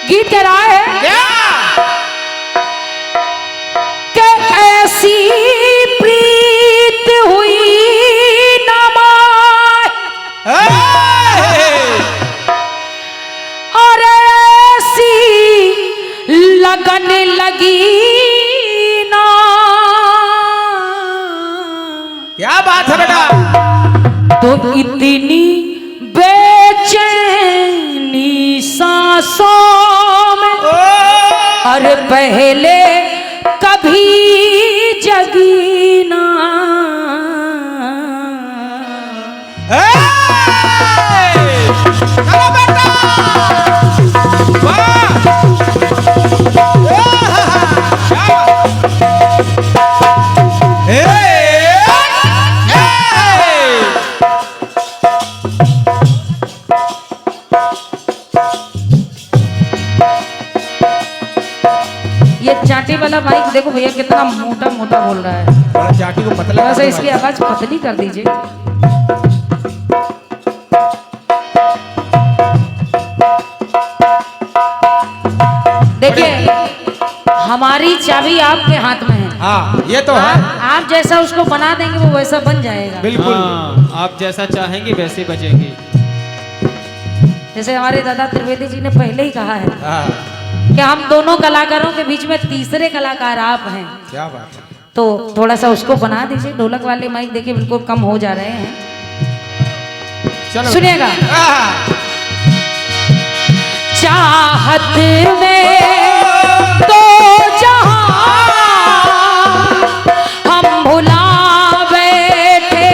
गीत कह रहा है क्या कि ऐसी प्रीत हुई ना माए और ऐसी लगन लगी ना। क्या बात है बेटा। तो इतनी बेचैनी सांसों में और पहले कभी जगी ना। चलो बेटा वाह ये चाटी वाला माइक देखो भैया कितना मोटा मोटा बोल रहा है। बड़ा चाटी को पतला वैसे इसकी आवाज पतली कर दीजिए। देखिए हमारी चाबी आपके हाथ में है। हाँ ये तो है। आप जैसा उसको बना देंगे वो वैसा बन जाएगा। बिल्कुल आप जैसा चाहेंगे वैसे बजेंगे। जैसे हमारे दादा त्रिवेदी जी ने पहले ही कहा है हाँ कि हम दोनों कलाकारों के बीच में तीसरे कलाकार आप हैं। क्या बात है। तो थोड़ा सा उसको बना दीजिए। ढोलक वाले माइक देखिए बिल्कुल कम हो जा रहे हैं। चलो सुनिएगा। चाहत में तो जहां हम भुला बैठे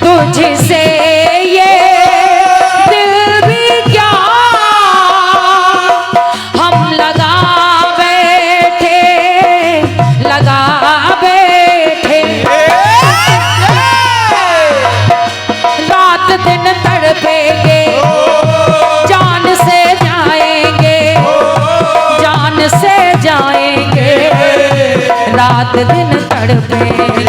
तुझसे ये दिल भी क्या हम लगा बैठे रात दिन तड़पेंगे जान से जाएंगे रात दिन तड़पेंगे।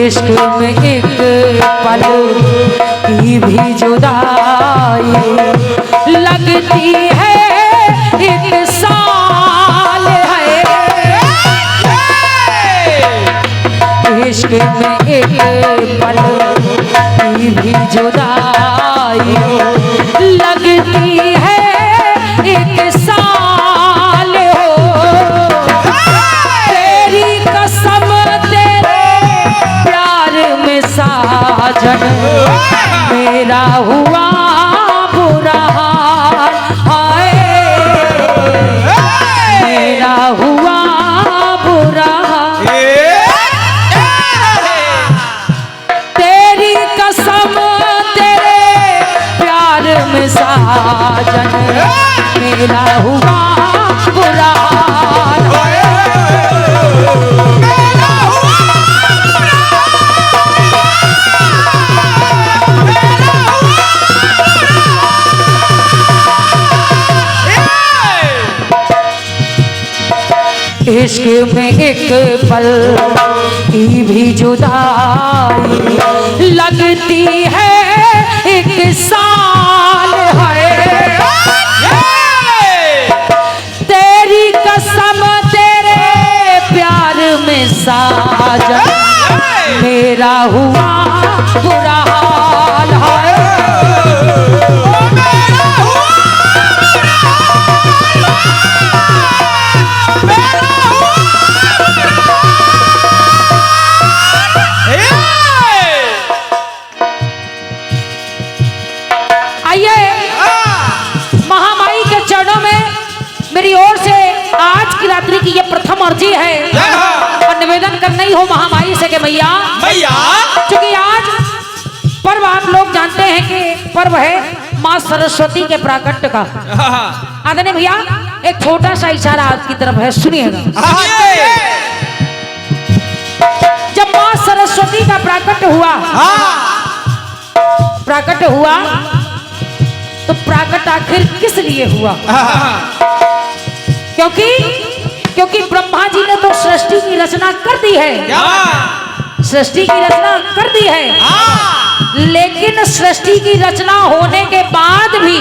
इश्क में एक पल की भी जुदाई लगती है एक साल है। इश्क में एक पल की भी जुदाई लगती है एक साल हो। तेरी कसम साजन मेरा हुआ बुरा हाल हाय मेरा हुआ बुरा हाल। तेरी कसम तेरे प्यार में साजन मेरा हुआ बुरा हाल। इश्क में एक पल की भी जुदाई लगती है एक साल है। तेरी कसम तेरे प्यार में साजन मेरा हुआ बुरा हाल है। मेरी ओर से आज की रात्रि की ये प्रथम अर्जी है और निवेदन करना ही हो महामाई से कि मैया मैया क्योंकि आज पर्व आप लोग जानते हैं कि पर्व है माँ माँ सरस्वती के प्राकट्य का। आदरणीय भैया एक छोटा सा इशारा आपकी तरफ है, सुनिएगा। जब माँ सरस्वती का प्राकट्य हुआ तो प्राकट आखिर किस लिए हुआ? क्योंकि ब्रह्मा जी ने तो सृष्टि की रचना कर दी है, सृष्टि की रचना कर दी है, लेकिन सृष्टि की रचना होने के बाद भी,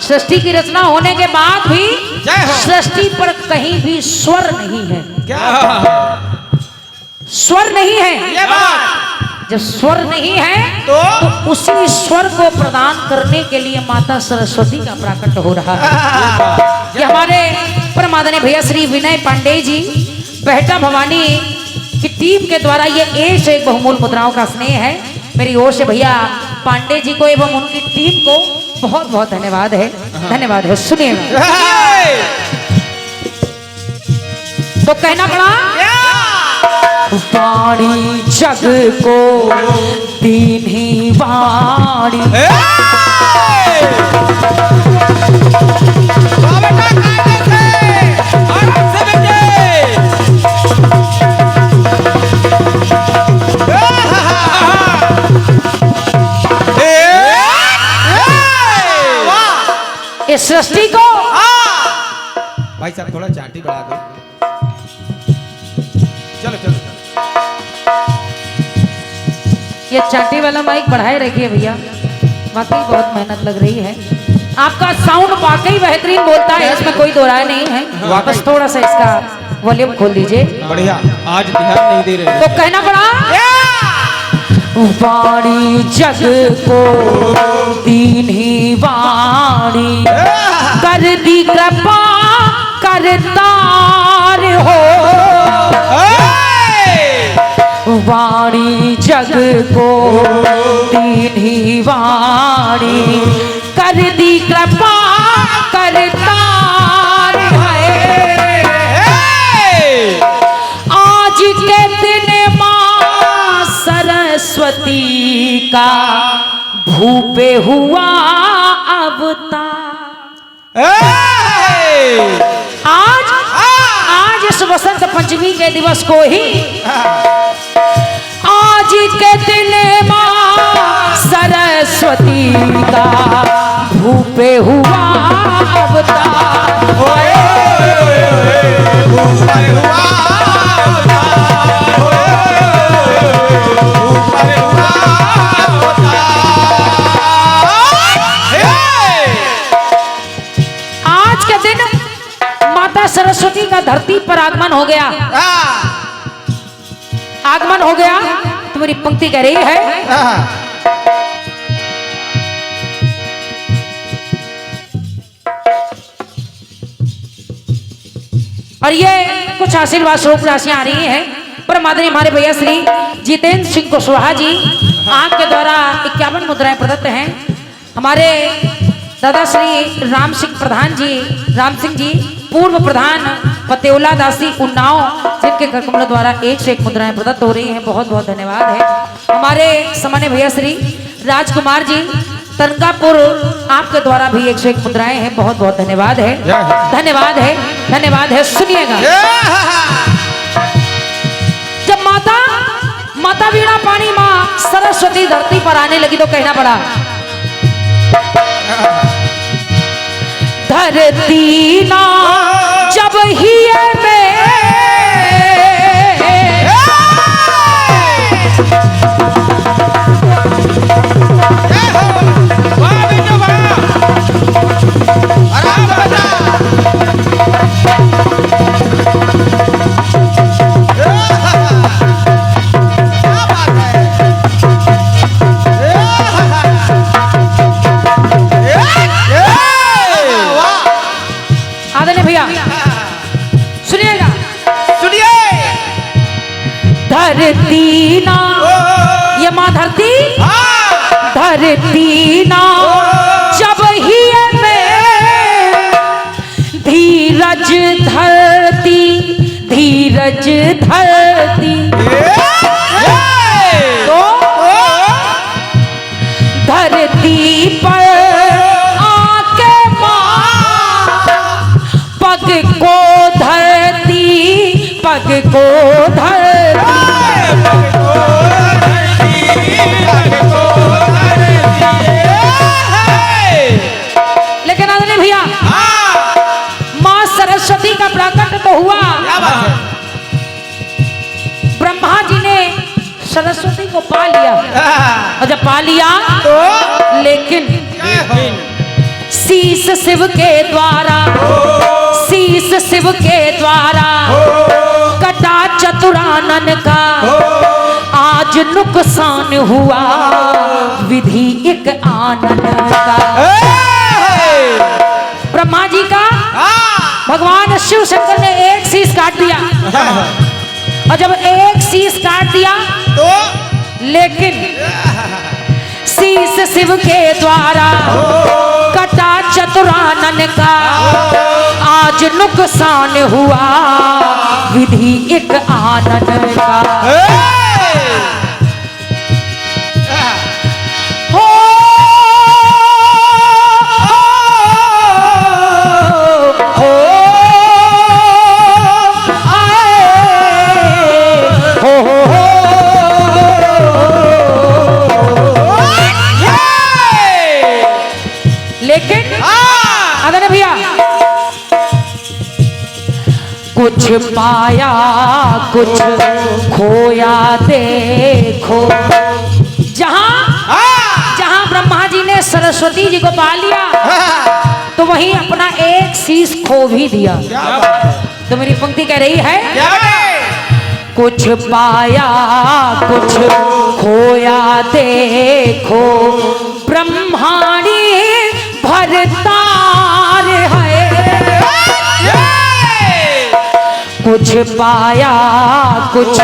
सृष्टि की रचना होने के बाद भी सृष्टि पर कहीं भी स्वर नहीं है। स्वर नहीं है। ये बात जब स्वर नहीं है तो उसी स्वर को प्रदान करने के लिए माता सरस्वती का प्राकट्य हो रहा है। ये हमारे परम आदरणीय भैया श्री विनय पांडे जी बहटा भवानी की टीम के द्वारा ये एक से एक बहुमूल्य मुद्राओं का स्नेह है। मेरी ओर से भैया पांडे जी को एवं उनकी टीम को बहुत बहुत धन्यवाद है, धन्यवाद है। सुनिएगा तो कहना पड़ा, वाणी जग को दीन्ही वाणी, इस सृष्टि को भाई साहब थोड़ा चाटी बढ़ा दो। चलो चलो ये चाटी वाला माइक बढ़ाए रखिए भैया, वाकई बहुत मेहनत लग रही है। आपका साउंड वाकई बेहतरीन बोलता है, इसमें कोई दो राय नहीं है। वापस थोड़ा सा इसका वॉल्यूम खोल दीजिए। बढ़िया। आज ध्यान नहीं दे रहे। तो कहना पड़ा, वाणी जग को दीन्ही वाणी, कर दी कृपा करतार हो। वाणी जग को दीन्ही वाणी, कर दी कृपा करतार है। आज के दिन मां सरस्वती का भूपे हुआ अवतार। आज इस वसंत पंचमी के दिवस को ही, आज के दिन मां सरस्वती का भूपे हुआ अवतार। आज के दिन माता सरस्वती का धरती पर आगमन हो गया, आगमन हो गया। तो मेरी पंक्ति कह रही है, और ये कुछ आशीर्वाद स्वरूप राशियां आ रही हैं। परम आदरणीय हमारे भैया श्री जितेंद्र सिंह कुशवाहा जी आपके द्वारा 51 मुद्राएं प्रदत्त हैं। हमारे दादा श्री राम सिंह प्रधान जी, राम सिंह जी पूर्व प्रधान फतेउल्ला दासी उन्नाव, जिनके कमलों द्वारा 1 से 1 मुद्राएं प्रदत्त हो रही हैं। बहुत बहुत धन्यवाद है। हमारे सामान्य भैया श्री राजकुमार जी तरंगापुर, आपके द्वारा भी 1 से 1 मुद्राएं हैं। बहुत बहुत धन्यवाद है, धन्यवाद है, धन्यवाद है। सुनिएगा, जब माता वीणा पानी माँ सरस्वती धरती पर आने लगी तो कहना पड़ा, धरती ना जब ही में धरती ना, ये माँ धरती, धरती ना जब ही में धीरज धरती, धीरज धरती, तो धरती पर को धर। लेकिन आदरणीय भैया माँ सरस्वती का प्राकट्य तो हुआ, ब्रह्मा जी ने सरस्वती को पा लिया, और जब पा लिया तो लेकिन शीश शिव के द्वारा, शीश शिव के द्वारा कटा चतुरानन का, आज नुकसान हुआ विधि एक आनंद का। ब्रह्मा जी का भगवान शिव शंकर ने एक शीश काट दिया, और जब एक शीश काट दिया तो लेकिन शीश शिव के द्वारा कटा चतुरानन का, आज नुकसान हुआ विधि एक आनंद का। हो लेकिन आदरणीय भैया कुछ पाया कुछ खोया देखो, जहां ब्रह्मा जी ने सरस्वती जी को पा लिया तो वहीं अपना एक शीश खो भी दिया। तो मेरी पंक्ति कह रही है कुछ पाया कुछ खोया देखो, ब्रह्मांडी भरतार है। कुछ पाया कुछ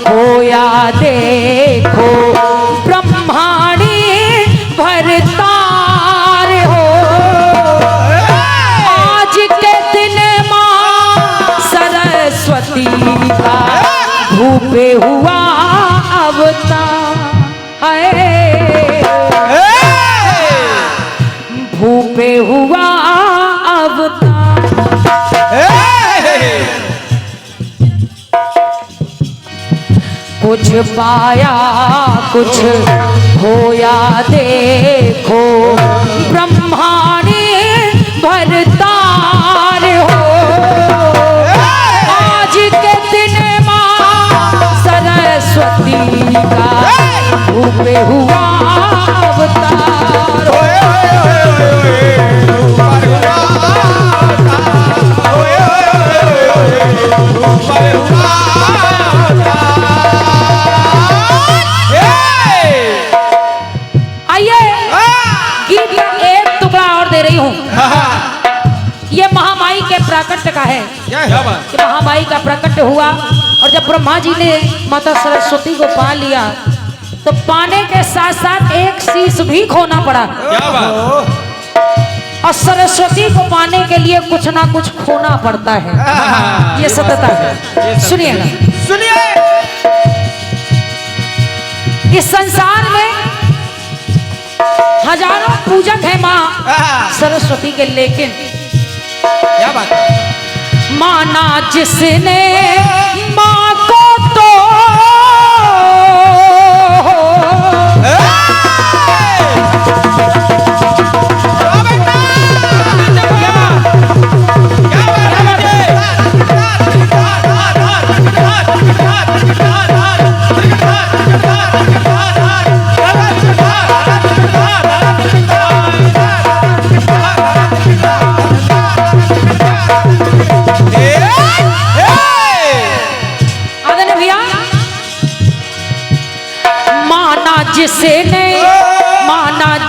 खोया देखो, ब्रह्मांडी भरतार हो। आज के दिन मां सरस्वती का भूपे हुआ अवतार है, भूपे हुआ अवतार। कुछ पाया कुछ खोया देखो, ब्रह्मांडी भरतार हो। आज के दिन मां सरस्वती का भूपे हुआ अवतार हो। ये महामाई के प्राकट्य का है कि महामाई का प्राकट्य हुआ, और जब ब्रह्मा जी ने माता सरस्वती को पा लिया तो पाने के साथ साथ एक शीश भी खोना पड़ा। और सरस्वती को पाने के लिए कुछ ना कुछ खोना पड़ता है, ये सत्यता है। सुनिए ना, सुनिए, इस संसार में हजारों पूजक है माँ सरस्वती के, लेकिन क्या बात है? माना जिसने माँ को तो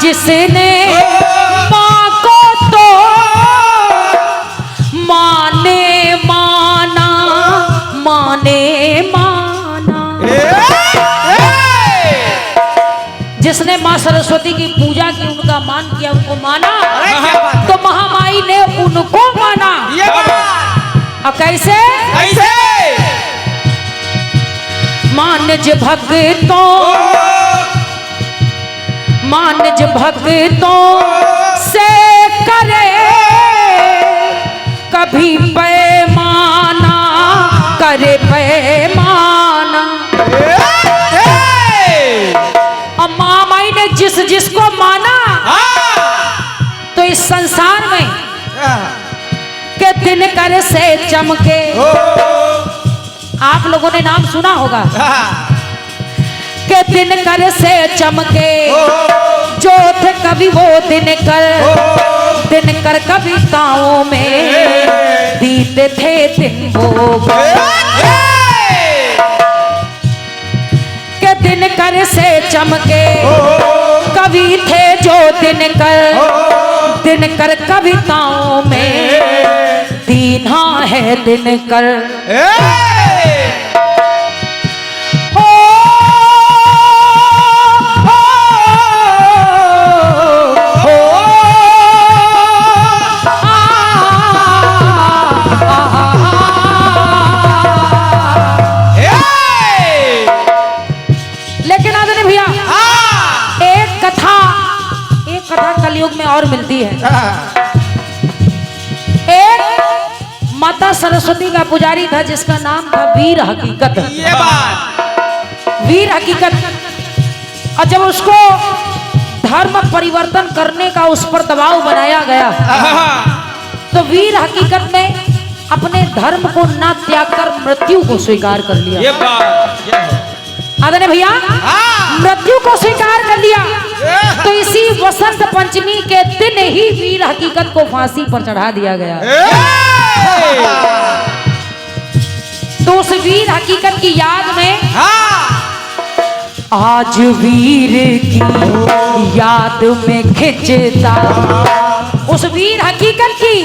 जिसने माँ को तो माने माना, माने माना। जिसने माँ सरस्वती की पूजा की, उनका मान किया, उनको माना, तो महामाई ने उनको माना। और कैसे? मानज भक्तों, मानज भक्तों से करे कभी पैमाना, करे पैमाना। इस संसार में के दिन कर से चमके। आप लोगों ने नाम सुना होगा के दिन कर से चमके, जो थे कभी वो दिन कर कविताओं में दीते थे दिन वो के दिन कर से चमके। कवि थे जो दिन कर कविताओं में दीना है दिन कर। लेकिन आदरणीय भैया एक कथा कलयुग में और मिलती है। एक माता सरस्वती का पुजारी था जिसका नाम था वीर हकीकत। ये बात वीर हकीकत, और जब उसको धर्म परिवर्तन करने का उस पर दबाव बनाया गया तो वीर हकीकत में अपने धर्म को ना त्याग कर मृत्यु को स्वीकार कर लिया। ये बात आदरणीय भैया मृत्यु को स्वीकार कर लिया। तो इसी वसंत पंचमी के दिन ही वीर हकीकत को फांसी पर चढ़ा दिया गया। तो उस वीर हकीकत की याद में आज वीर की याद में खिंचता, उस वीर हकीकत की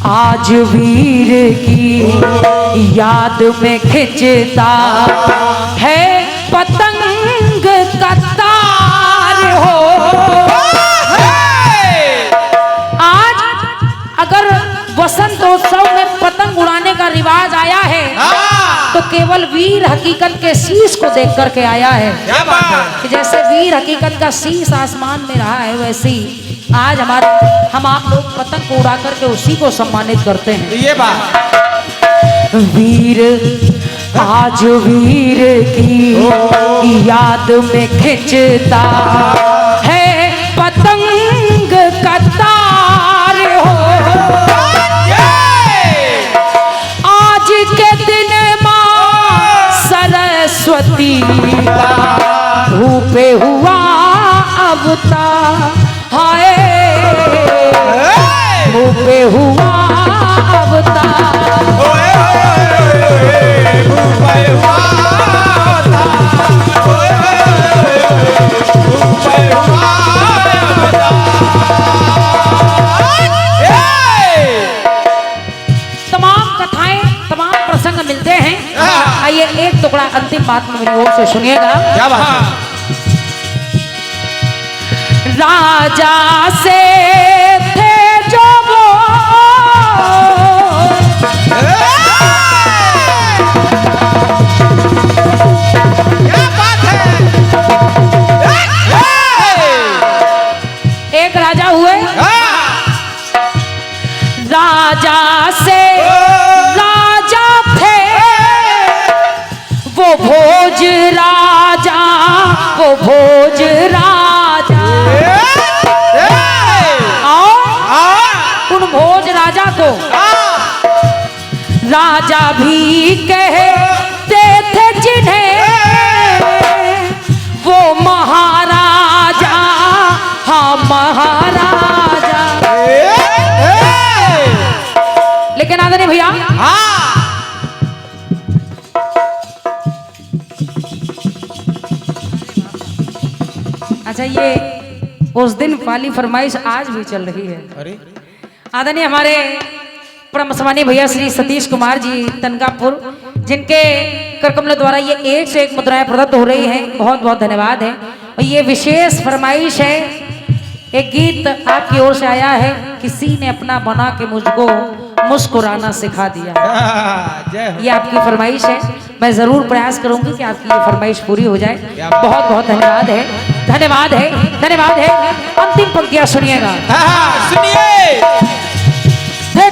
आज वीर की याद में खिंचता है पतंग का तार हो। आज अगर वसंतोत्सव में पतंग उड़ाने का रिवाज आया है तो केवल वीर हकीकत के शीश को देख करके आया है। कि जैसे वीर हकीकत का शीश आसमान में रहा है वैसे ही आज हम आप लोग पतंग को उड़ा करके उसी को सम्मानित करते हैं। ये बात वीर आज वीर की याद में खिंचता है पतंग का तार हो। आज के दिन मां सरस्वती का धूपे हुआ अवतार, हाय धूपे हुआ अवतार। तमाम कथाएं तमाम प्रसंग मिलते हैं। आइए एक टुकड़ा अंतिम बात में मेरी ओर से सुनिएगा। क्या बात है? राजा से थे जो वो क्या बात है? एक राजा हुए, राजा से राजा थे वो भोज राजा, वो भोज राजा। उन भोज राजा को राजा भी कहते थे जिन्हें वो महाराजा, हाँ महाराजा। लेकिन आदरणीय भैया अच्छा ये उस दिन वाली फरमाइश आज भी चल रही है। अरे आदरणीय हमारे परम सम्मानीय भैया श्री सतीश कुमार जी तनकापुर, जिनके करकमल द्वारा ये एक से एक मुद्राएं प्रदत्त हो रही हैं, बहुत बहुत धन्यवाद है। और ये विशेष फरमाइश है, एक गीत आपकी ओर से आया है, किसी ने अपना बना के मुझको मुस्कुराना सिखा दिया। जय हो। ये आपकी फरमाइश है, मैं जरूर प्रयास करूंगी कि आपकी ये फरमाइश पूरी हो जाए। बहुत बहुत धन्यवाद है, धन्यवाद है, धन्यवाद है। अंतिम पंक्तियां सुनिएगा। सुनिए।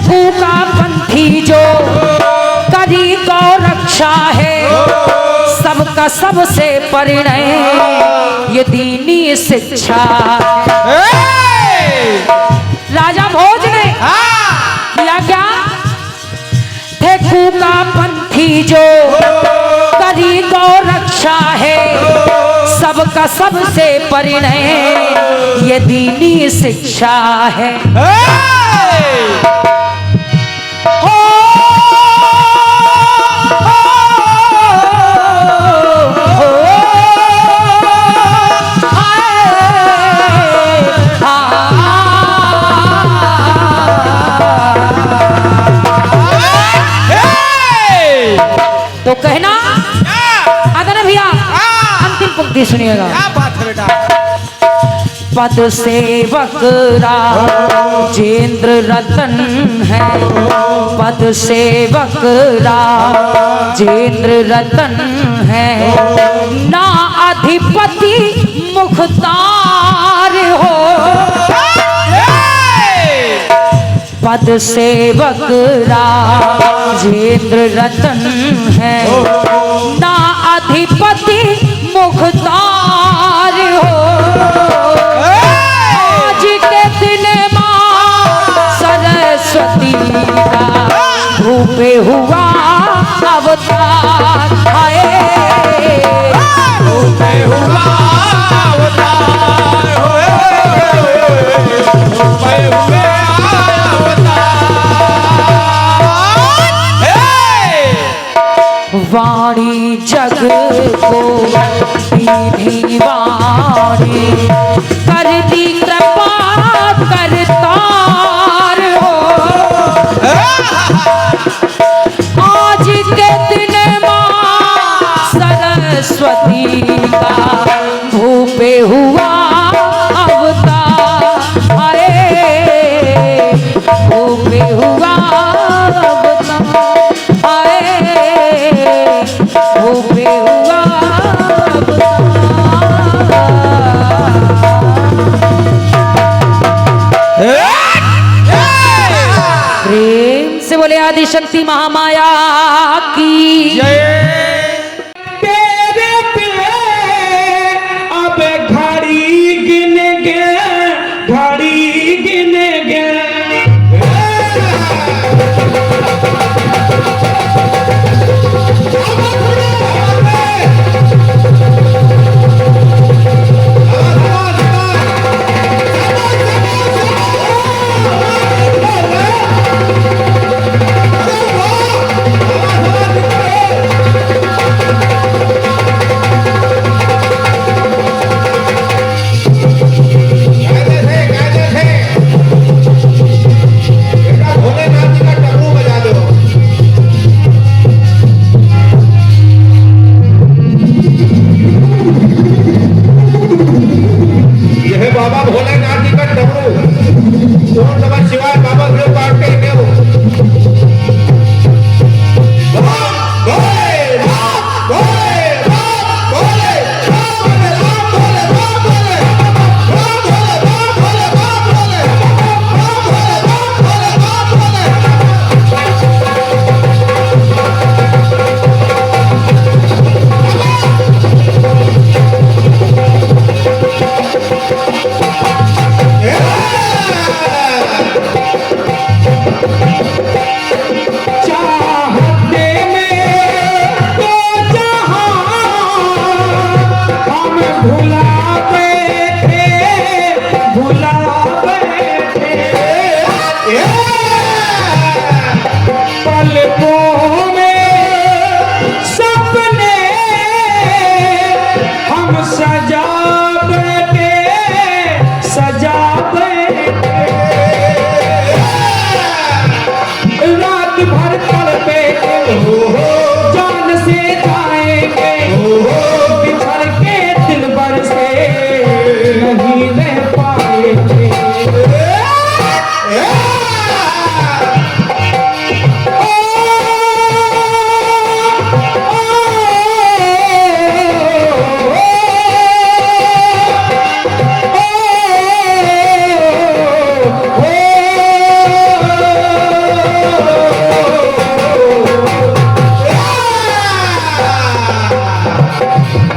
कूका पंथी जो करी गौ रक्षा है, सबका सबसे परिणय ये दीनी शिक्षा। का सबसे परिणय ये दीनी शिक्षा है। तो कहना आता ना भैया, अंतिम पंक्ति सुनिएगा। क्या बात है बेटा। पद सेवक राजेंद्र रतन है, पद सेवक राजेंद्र रतन है, ना अधिपति मुख्तार हो। पद सेवक राजेंद्र रतन है, ना अधिपति मुख्तार हो। आज के दिन मां सरस्वती का धूपे हुआ अवतार आए, धूपे हुआ अवतार होए, धूपे हुए वाणी जग को दीनी वाणी कर दी कृपा करतार हो। आज के दिन मां सरस्वती का धूपे हुआ अवतार आए, धूपे हुआ प्रेम से बोले आदि शक्ति महामाया की जय। तेरे पे अब घड़ी गिन गए, घड़ी गिन गए।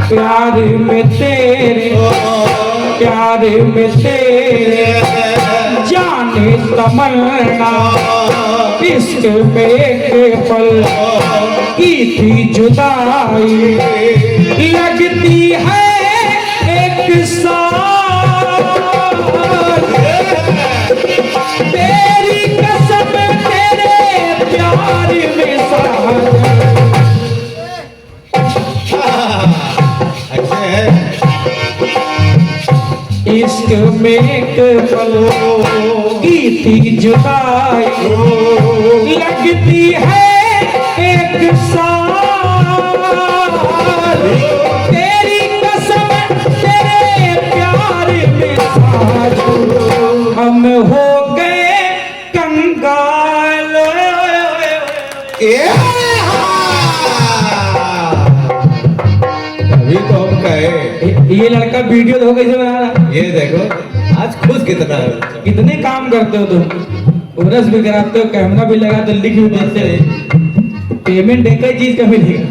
प्यार में तेरे, प्यार में तेरे जाने तमन्ना, इश्क में एक पल की थी जुदाई, लगती है साल तेरी कसम तेरे प्यार में साजन अच्छे हैं। इश्क में एक पल की थी जुदाई लगती है एक साल तेरी कसम तेरे प्यार में साजन हम हो गए कंगाल अभी तो हम कहे ये लड़का वीडियो देखो कैसे बना रहा ये देखो आज खुश कितना है। कितने काम करते हो तुम ब्रश भी कराते हो कैमरा भी लगाते हो लिख भी देते हो पेमेंट एक ही चीज का मिलेगा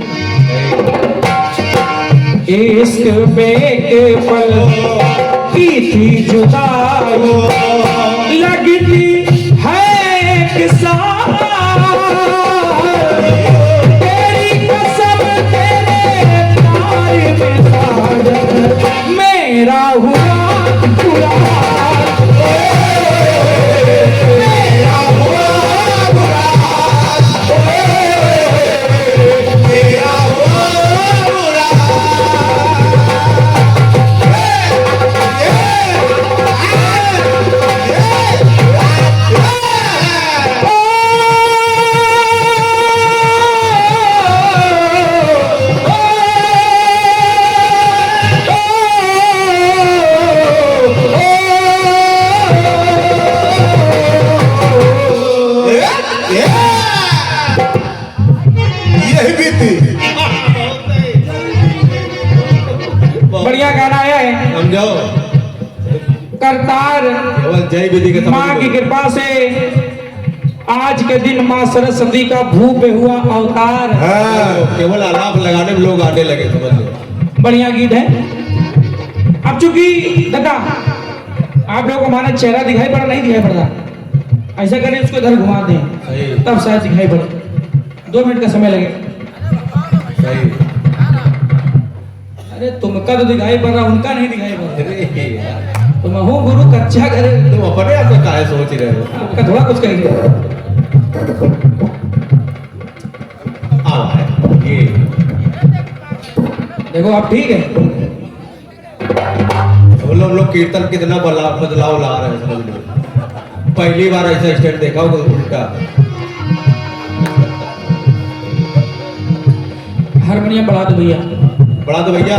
इश्क में एक पल की थी जुदाई लगती है एक साल तेरी कसम तेरे प्यार में साजन मेरा हुआ बुरा हाल मेरा हुआ बुरा हाल मेरा हुआ बुरा यही भी थी। बढ़िया गाना आया है समझो करतार केवल जय विधि के माँ की कृपा से आज के दिन माँ सरस्वती का भू पे हुआ अवतार हाँ, केवल आलाप लगाने में लोग आने लगे समझ लो। बढ़िया गीत है अब चूंकि दादा आप लोगों को हमारा चेहरा दिखाई पड़ा नहीं दिखाई पड़ता ऐसा करें उसको इधर घुमा दें सही तब शायद दिखाई पड़े 2 मिनट का समय लगे सही। अरे तुमका तो दिखाई पड़ रहा उनका नहीं दिखाई पड़ रहा अरे यार, तुम हो गुरु कच्चा करे तुम अपने आप में काहे सोच रहे हो। आपका थोड़ा कुछ करेंगे आओ ये देखो आप ठीक है हम लोग कीर्तन कितना बदलाव ला रहे हैं समझ लो। पहली बार ऐसा स्टेट देखा होगा उल्टा। हारमोनियम बढ़ा दो भैया बड़ा तो भैया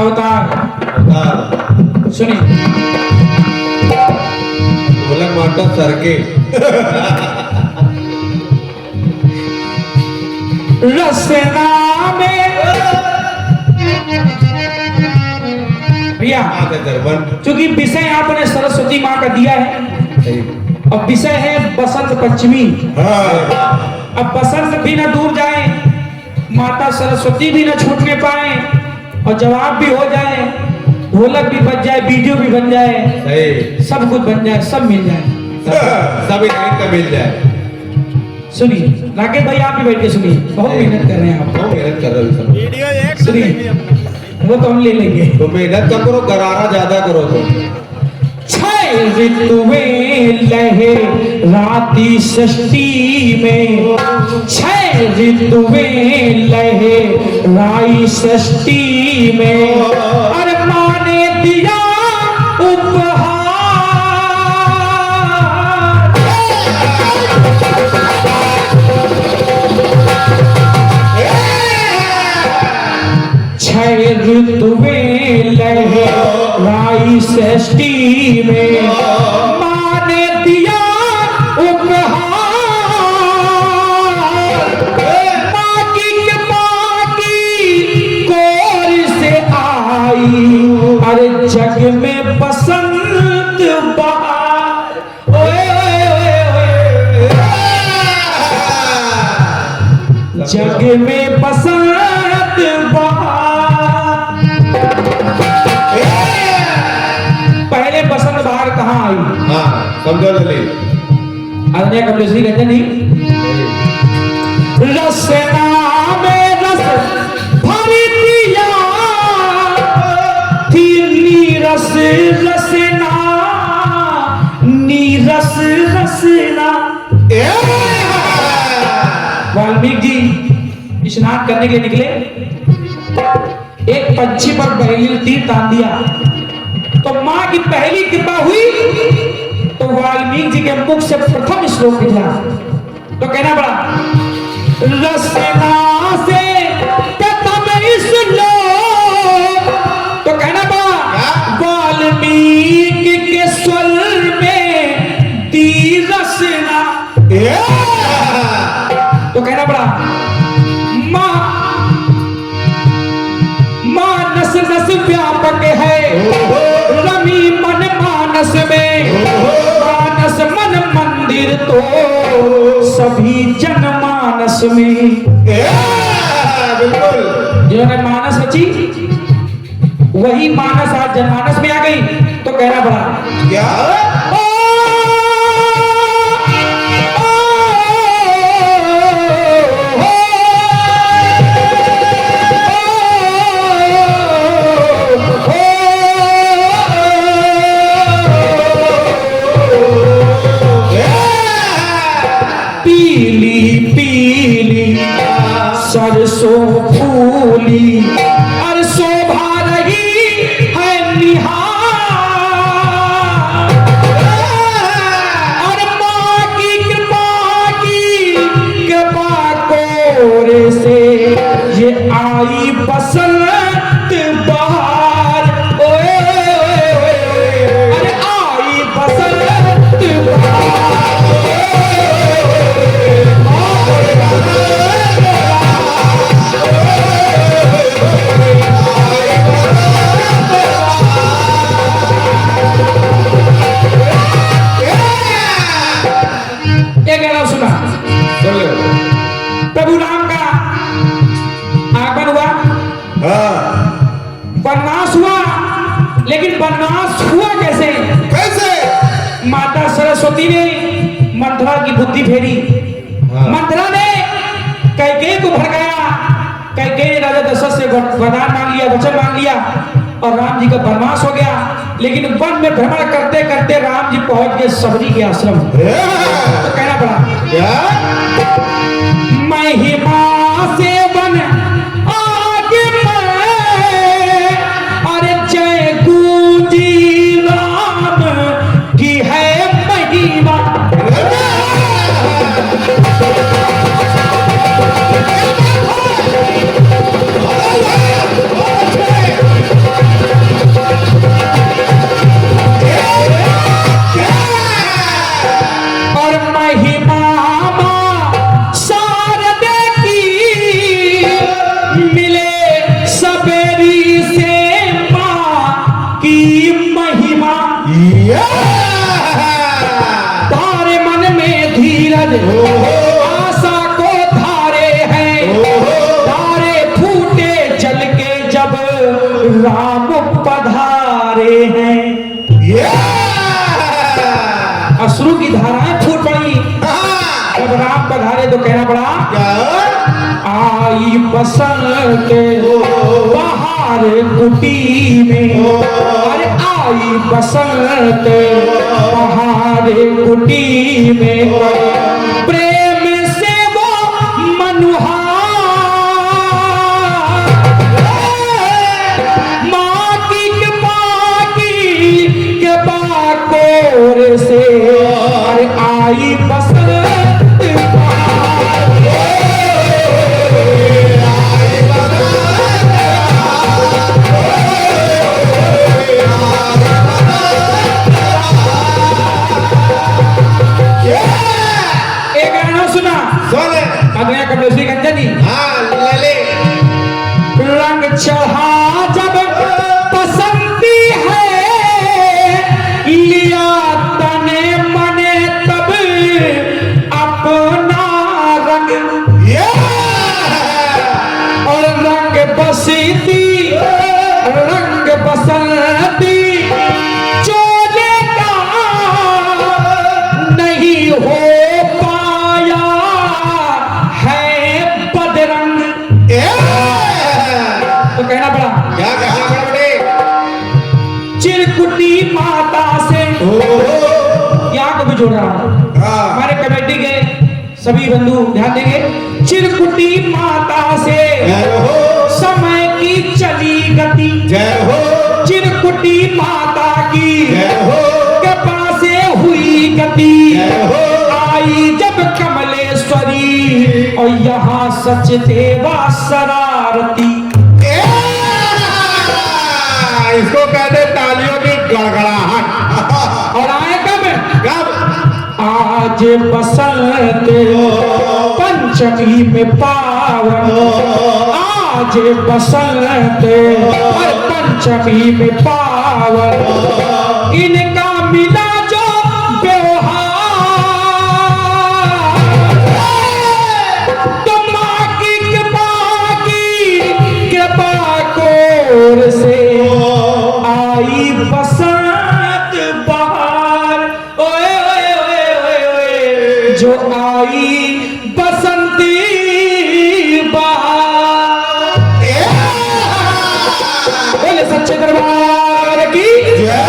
अवतार सुनिए बोला माटा सर के रसना में भैया दरबार चूंकि विषय आपने सरस्वती माँ का दिया है अब विषय है बसंत पंचमी अब बसंत भी ना दूर जाए माता सरस्वती भी ना छूटने पाए और जवाब भी हो जाए ढोलक भी बज जाए वीडियो भी बन जाए सही सब कुछ बन जाए सब मिल जाए सब एक का मिल जाए। सुनिए राकेश भाई आप भी बैठ के सुनिए बहुत मेहनत कर रहे हैं आप बहुत मेहनत कर रहे हो सब। सुनिए वो तो हम ले लेंगे तो मेहनत कम करो गरारा ज्यादा करो तो छह ऋतुएं लहे राती षष्ठी में छह ऋतुएं लहे राई षष्ठी में अरे माँ ने दिया उपहार छह ऋतुएं लहे राई षष्ठी में माँ ने दिया उपहार माँ की कोर से आई अरे जग में बसंत बहार ओए ओए ओए ओए। में बसंत बहार। पहले बसंत बहार कहाँ आई? हाँ समझो जल्दी। आदरणीय कमलेश्वरी कहते नहीं, रसना में रस भरी दिया थी नीरस रसना, नीरस रसना। वाल्मीकि जी स्नान करने के लिए निकले, एक पंछी पर पहली तीर तान दिया, तो मां की पहली कृपा हुई तो वाल्मीकि जी के मुख से प्रथम श्लोक निकला। तो कहना पड़ा, रसना से प्रथम श्लोक। तो कहना पड़ा, वाल्मीकि के स्वर में दी रसना। तो कहना पड़ा, मानस नस व्यापक है रमी मन मानस में, मानस मन मंदिर तो सभी जन मानस में। बिल्कुल। जिन्होंने मानस रची वही मानस आज जनमानस में आ गई। तो कहना पड़ा क्या? सरसों फूली और शोभा रही है निहार, और माँ की कृपा कोरे से ये आई बसंत बहार। ओए अरे आई बसंत बहार। सुना, प्रभु राम का आगमन हुआ, वनवास हुआ, लेकिन वनवास हुआ कैसे? कैसे? माता सरस्वती ने मंथरा की बुद्धि फेरी। मंथरा ने कैकेयी को भड़काया। कैकेयी ने राजा दशरथ से वरदान मांग लिया, वचन मांग लिया, और राम जी का वनवास हो गया। लेकिन वन में भ्रमण करते करते राम जी पहुंच गए सबरी के आश्रम। तो कहना पड़ा, महिमा से वन आगे मैं, अरे जय गूंजी राम की है महिमा। तारे मन में धीरज आशा को धारे हैं, तारे फूटे जल के जब राम पधारे हैं। अश्रु की धाराएं फूट पड़ी जब राम पधारे। तो कहना पड़ा, आई बसंत बहार कुटी में, अरे आई बसंत बहार कुटी में, प्रेम से वो मनुहार माँ की कृपा कोर से, अरे आई बसंत बसंती रंग बसंती चोले का नहीं हो पाया है बदरंग। तो कहना पड़ा क्या कहना पड़ा बड़े? चिरकुटी माता से यहाँ को भी जोड़ रहा हूं। हमारे कमेटी के सभी बंधु ध्यान देंगे। चिरकुटी माता से समय की चली गति, जय हो चिरकुटी माता की जय हो कृपा से हुई गति। जय हो आई जब कमलेश्वरी और यहाँ सच देवा शरारती। इसको कहते तालियों की गड़गड़ाहट। और आए कब? कब? आज बसंत पंचमी में पावन, आज बसंत और पंचमी में पावन, इनका मिला जो व्यवहार, तो माँ की कृपा कोर से आई बसंत बहार। ओए ओए ओए ओए ओए जो आई बसंती बहार। बोले सच्चे दरबार की जय।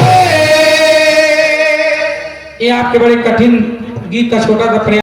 ये आपके बड़े कठिन गीत का छोटा सा प्रयास।